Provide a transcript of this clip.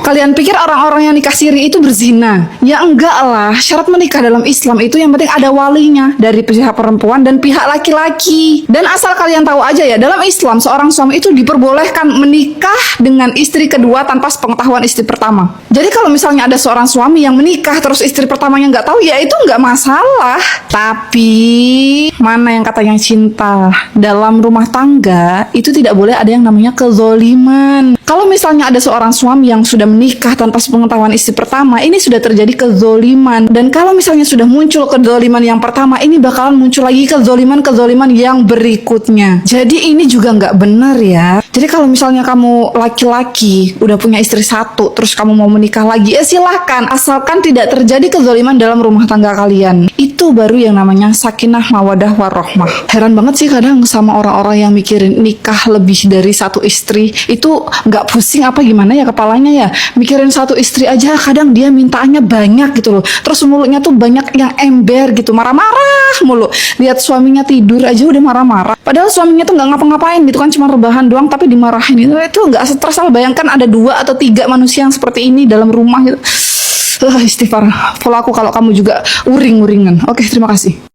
Kalian pikir orang-orang yang nikah siri itu berzina? Ya enggak lah. Syarat menikah dalam Islam itu yang penting ada walinya dari pihak perempuan dan pihak laki-laki. Dan asal kalian tahu aja ya, dalam Islam seorang suami itu diperbolehkan menikah dengan istri kedua tanpa sepengetahuan istri pertama. Jadi kalau misalnya ada seorang suami yang menikah terus istri pertamanya nggak tahu, ya itu nggak masalah. Tapi mana yang katanya cinta? Dalam rumah tangga itu tidak boleh ada yang namanya kezoliman. Kalau misalnya ada seorang suami yang sudah menikah tanpa sepengetahuan istri pertama, ini sudah terjadi kezoliman. Dan kalau misalnya sudah muncul kezoliman yang pertama, ini bakalan muncul lagi kezoliman yang berikutnya. Jadi ini juga nggak benar ya. Jadi kalau misalnya kamu laki-laki udah punya istri satu, terus kamu mau menikah lagi, ya silahkan. Asalkan tidak terjadi kezoliman dalam rumah tangga kalian. Itu baru yang namanya sakinah mawadah warohmah. Heran banget sih kadang sama orang-orang yang mikirin nikah lebih dari satu istri. Itu nggak pusing apa gimana ya kepalanya ya, mikirin satu istri aja kadang dia mintaannya banyak gitu loh, terus mulutnya tuh banyak yang ember gitu, marah-marah mulu, lihat suaminya tidur aja udah marah-marah, padahal suaminya tuh nggak ngapa-ngapain gitu kan, cuma rebahan doang tapi dimarahin. Itu nggak stres. Bayangkan ada 2 atau 3 manusia yang seperti ini dalam rumah gitu. Istighfar. Follow aku kalau kamu juga uring-uringan. Oke, terima kasih.